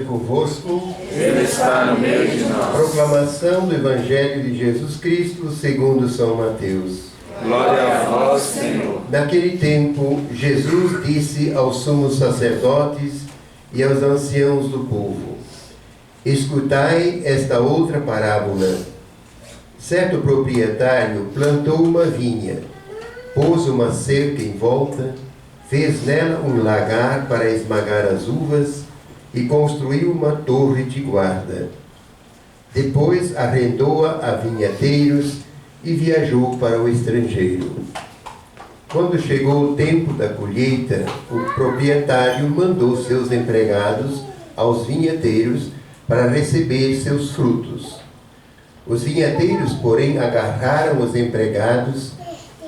Convosco. Ele está no meio de nós. Proclamação do Evangelho de Jesus Cristo segundo São Mateus. Glória a vós, Senhor. Naquele tempo, Jesus disse aos sumos sacerdotes e aos anciãos do povo: escutai esta outra parábola. Certo proprietário plantou uma vinha, pôs uma cerca em volta, fez nela um lagar para esmagar as uvas e construiu uma torre de guarda. Depois arrendou-a a vinhateiros e viajou para o estrangeiro. Quando chegou o tempo da colheita, o proprietário mandou seus empregados aos vinhateiros para receber seus frutos. Os vinhateiros, porém, agarraram os empregados,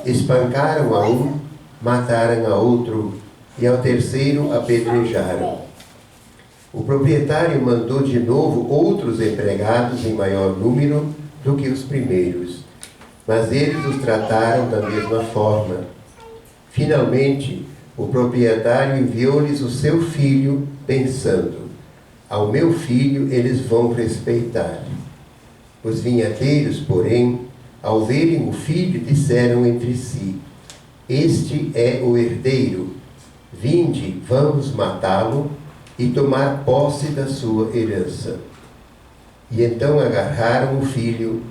espancaram a um, mataram a outro e ao terceiro apedrejaram. O proprietário mandou de novo outros empregados em maior número do que os primeiros, mas eles os trataram da mesma forma. Finalmente, o proprietário enviou-lhes o seu filho, pensando: ao meu filho eles vão respeitar. Os vinhateiros, porém, ao verem o filho, disseram entre si: este é o herdeiro. Vinde, vamos matá-lo e tomar posse da sua herança. E então agarraram o filho,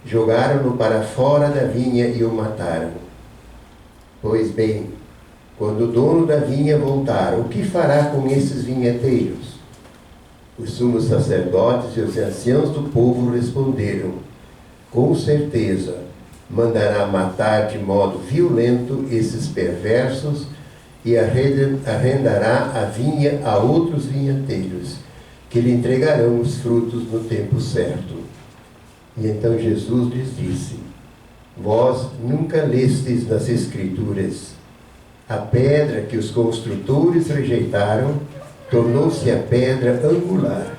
jogaram-no para fora da vinha e o mataram. Pois bem, quando o dono da vinha voltar, o que fará com esses vinhateiros? Os sumos sacerdotes e os anciãos do povo responderam: com certeza, mandará matar de modo violento esses perversos e arrendará a vinha a outros vinhateiros, que lhe entregarão os frutos no tempo certo. E então Jesus lhes disse: vós nunca lestes nas Escrituras: a pedra que os construtores rejeitaram tornou-se a pedra angular.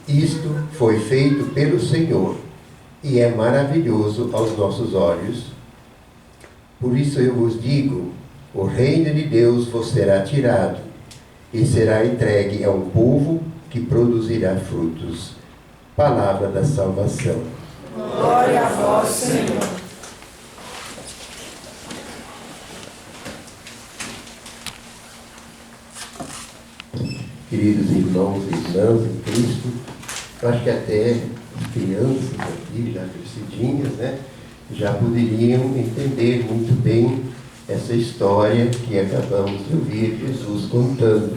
Isto foi feito pelo Senhor e é maravilhoso aos nossos olhos. Por isso eu vos digo: o reino de Deus vos será tirado e será entregue a um povo que produzirá frutos. Palavra da salvação. Glória a vós, Senhor. Queridos irmãos e irmãs em Cristo, eu acho que até as crianças aqui, já crescidinhas, já poderiam entender muito bem essa história que acabamos de ouvir Jesus contando,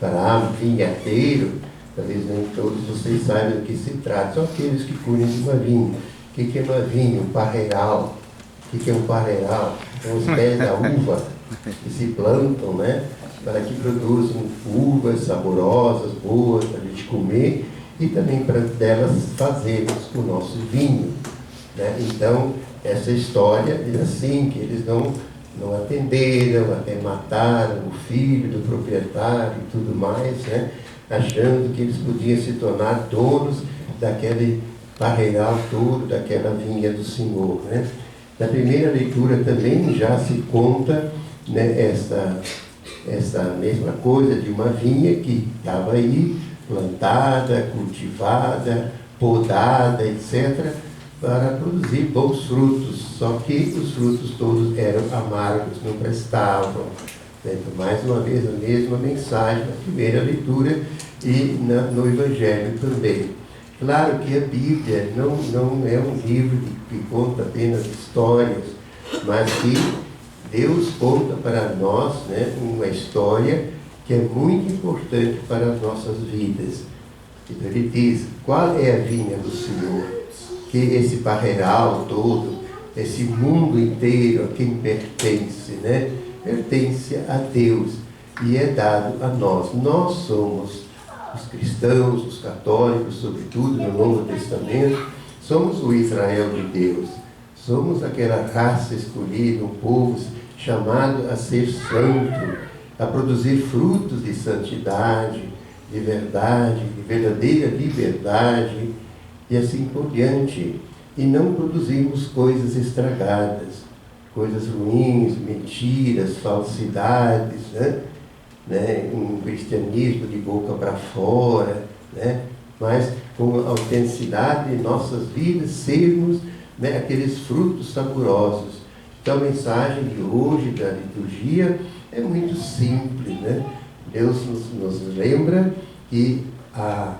Para vinhateiro, talvez nem todos vocês saibam do que se trata, são aqueles que cuidam de uma vinha. O que é uma vinha? Um parreiral. O que é um parreiral? São os pés da uva que se plantam, para que produzam uvas saborosas, boas para a gente comer e também para delas fazermos o nosso vinho. Então, essa história diz assim, que eles não atenderam, até mataram o filho do proprietário e tudo mais, achando que eles podiam se tornar donos daquele parreiral todo, daquela vinha do Senhor. Na primeira leitura também já se conta essa mesma coisa de uma vinha que estava aí, plantada, cultivada, podada, etc., para produzir bons frutos, só que os frutos todos eram amargos, não prestavam. Então, mais uma vez, a mesma mensagem na primeira leitura e no Evangelho também. Claro que a Bíblia não é um livro que conta apenas histórias, mas que Deus conta para nós uma história que é muito importante para as nossas vidas. Então ele diz: qual é a vinha do Senhor? Que esse parreiral todo, esse mundo inteiro a quem pertence, pertence a Deus e é dado a nós. Nós somos os cristãos, os católicos, sobretudo no Novo Testamento, somos o Israel de Deus, somos aquela raça escolhida, um povo chamado a ser santo, a produzir frutos de santidade, de verdade, de verdadeira liberdade, e assim por diante, e não produzimos coisas estragadas, coisas ruins, mentiras, falsidades, né, um cristianismo de boca para fora, né, mas com a autenticidade de nossas vidas sermos, né, aqueles frutos saborosos. Então a mensagem de hoje da liturgia é muito simples, né? Deus nos lembra que a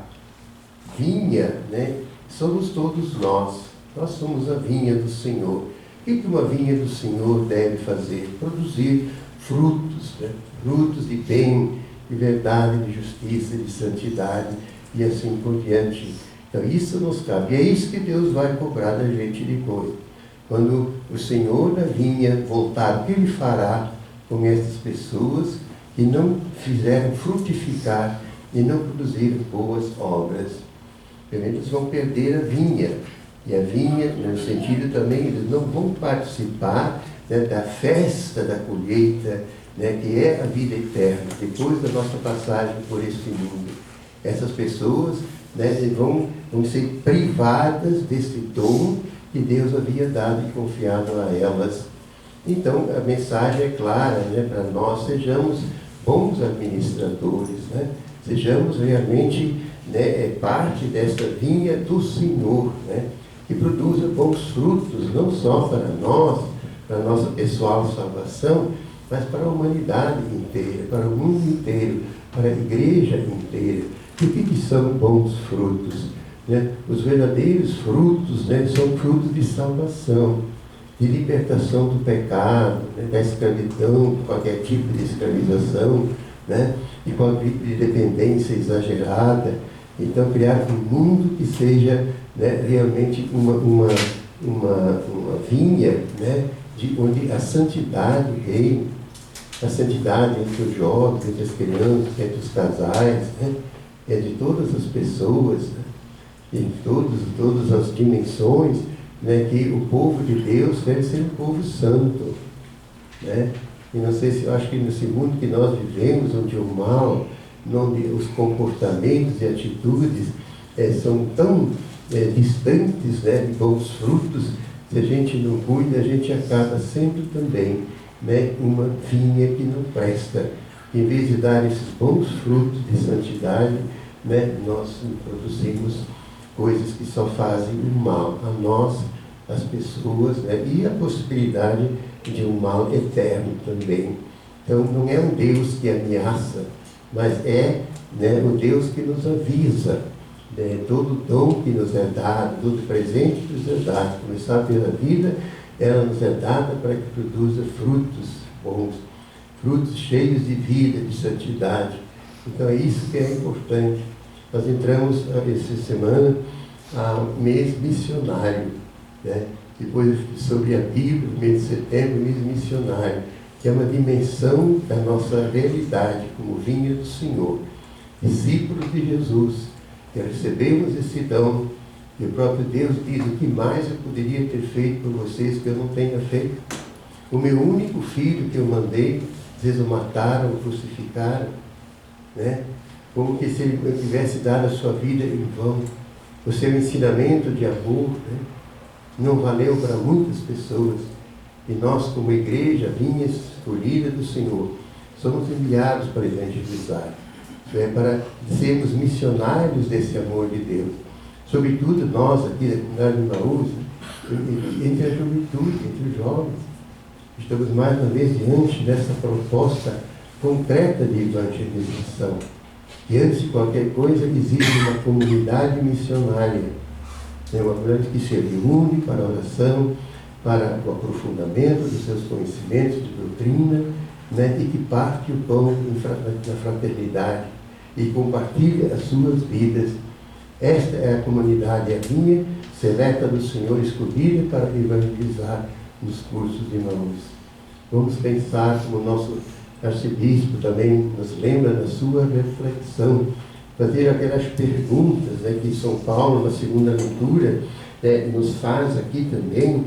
vinha, né, somos todos nós. Nós somos a vinha do Senhor. O que uma vinha do Senhor deve fazer? Produzir frutos, né? Frutos de bem, de verdade, de justiça, de santidade e assim por diante. Então isso nos cabe. E é isso que Deus vai cobrar da gente depois. Quando o Senhor da vinha voltar, o que Ele fará com essas pessoas que não fizeram frutificar e não produziram boas obras? Eles vão perder a vinha. E a vinha, no sentido também, eles não vão participar, né, da festa da colheita, né, que é a vida eterna, depois da nossa passagem por este mundo. Essas pessoas, né, vão ser privadas desse dom que Deus havia dado e confiado a elas. Então, a mensagem é clara, né, para nós: sejamos bons administradores, né, sejamos realmente, né, parte desta vinha do Senhor, né, que produza bons frutos, não só para nós, para a nossa pessoal salvação, mas para a humanidade inteira, para o mundo inteiro, para a igreja inteira. E o que são bons frutos? Né? Os verdadeiros frutos, né, são frutos de salvação, de libertação do pecado, né, da escravidão, qualquer tipo de escravização, né, e qualquer tipo de dependência exagerada. Então, criar um mundo que seja, né, realmente uma vinha, né, onde a santidade reina, a santidade entre os jovens, entre as crianças, entre os casais, né, entre todas as pessoas, né, em todas as dimensões, né, que o povo de Deus deve ser um povo santo, né? E não sei se, eu acho que nesse mundo que nós vivemos, onde o mal, onde os comportamentos e atitudes são tão distantes, né, de bons frutos, se a gente não cuida, a gente acaba sendo também, né, uma vinha que não presta. Em vez de dar esses bons frutos de santidade, né, nós produzimos coisas que só fazem o mal a nós, as pessoas, né, e a possibilidade de um mal eterno também. Então, não é um Deus que ameaça, mas é, né, o Deus que nos avisa, né, todo dom que nos é dado, todo presente que nos é dado, começar pela vida, ela nos é dada para que produza frutos bons, frutos cheios de vida, de santidade. Então, é isso que é importante. Nós entramos essa semana ao mês missionário, né? Depois sobre a Bíblia, mês de setembro, mês missionário, que é uma dimensão da nossa realidade como vinha do Senhor, discípulos de Jesus, que recebemos esse dom, e o próprio Deus diz: o que mais eu poderia ter feito por vocês que eu não tenha feito? O meu único filho que eu mandei, vocês o mataram, o crucificaram, né? Como que se ele tivesse dado a sua vida em vão. O seu ensinamento de amor, né, não valeu para muitas pessoas. E nós, como igreja, vinha escolhida do Senhor, somos enviados para evangelizar. Isso é para sermos missionários desse amor de Deus. Sobretudo nós aqui da comunidade de Maús, entre a juventude, entre os jovens. Estamos mais uma vez diante dessa proposta concreta de evangelização. E antes de qualquer coisa, existe uma comunidade missionária. É uma comunidade que se reúne para a oração, para o aprofundamento dos seus conhecimentos de doutrina, né, e que parte o pão na fraternidade e compartilha as suas vidas. Esta é a comunidade, a minha, seleta do Senhor, escolhida para evangelizar nos cursos de Maús. Vamos pensar como o nosso arcebispo também nos lembra da sua reflexão, fazer aquelas perguntas, né, que São Paulo, na segunda leitura, nos faz aqui também,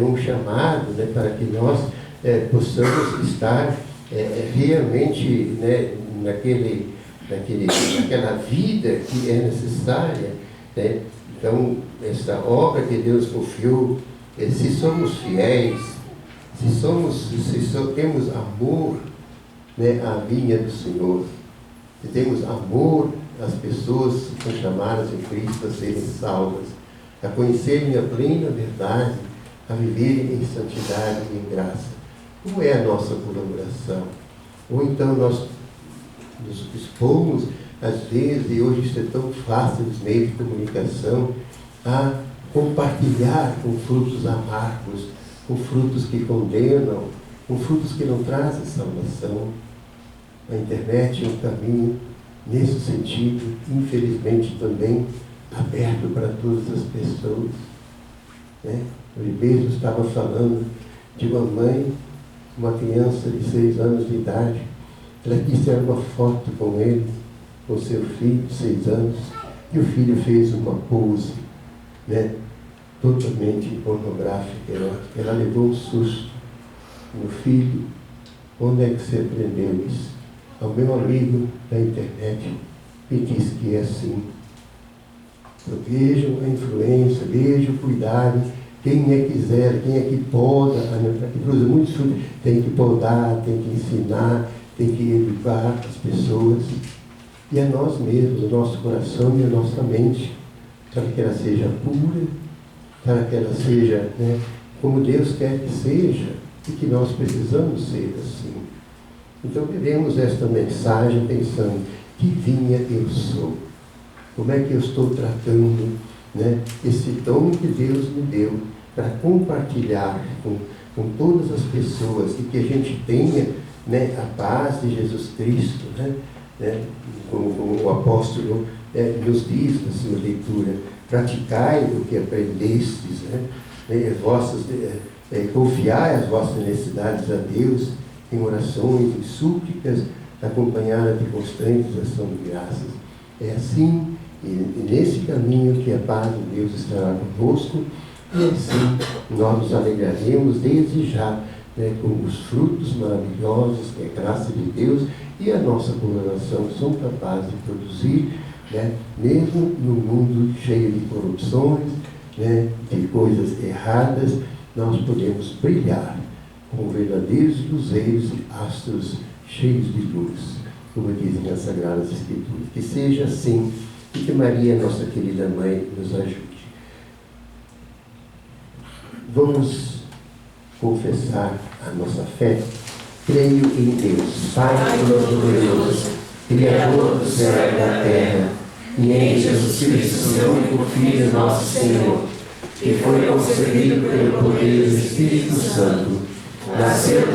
um chamado, né, para que nós possamos estar realmente, né, naquela vida que é necessária, né? Então, essa obra que Deus confiou, se somos fiéis, se temos amor, né, a vinha do Senhor, que temos amor às pessoas que são chamadas em Cristo a serem salvas, a conhecerem a plena verdade, a viverem em santidade e em graça. Como é a nossa colaboração? Ou então nós nos expomos, às vezes, e hoje isso é tão fácil nos meios de comunicação, a compartilhar com frutos amargos, com frutos que condenam, com frutos que não trazem salvação. A internet é um caminho, nesse sentido, infelizmente também aberto para todas as pessoas. Né? Ele mesmo estava falando de uma mãe, uma criança de 6 anos de idade. Ela quis tirar uma foto com ele, com seu filho de 6 anos, e o filho fez uma pose, né, totalmente pornográfica. Ela levou um susto. Meu filho, onde é que você aprendeu isso? Ao meu amigo da internet me disse que é assim. Então, vejam a influência, vejam o cuidado. Quem é que quiser, quem é que poda, que usa muitos frutos, tem que podar, tem que ensinar, tem que educar as pessoas. E a nós mesmos, o nosso coração e a nossa mente, para que ela seja pura, para que ela seja, né, como Deus quer que seja, e que nós precisamos ser assim. Então, veremos esta mensagem pensando: que vinha eu sou? Como é que eu estou tratando, né, esse dom que Deus me deu para compartilhar com todas as pessoas e que a gente tenha, né, a paz de Jesus Cristo, né, como o apóstolo nos diz na sua leitura: praticai o que aprendestes, né, confiai as vossas necessidades a Deus em orações e súplicas, acompanhadas de constante ação de graças. É assim, e nesse caminho, que a paz de Deus estará conosco, e assim nós nos alegraremos desde já, né, com os frutos maravilhosos que a graça de Deus e a nossa colaboração são capazes de produzir, né, mesmo no mundo cheio de corrupções, né, de coisas erradas. Nós podemos brilhar como verdadeiros luzeiros e astros cheios de luz, como dizem as Sagradas Escrituras. Que seja assim, e que Maria, nossa querida Mãe, nos ajude. Vamos confessar a nossa fé. Creio em Deus, Pai Todo-Poderoso, Criador do céu e da terra, e em Jesus Cristo, seu único Filho, nosso Senhor, que foi concebido pelo poder do Espírito Santo, nasceu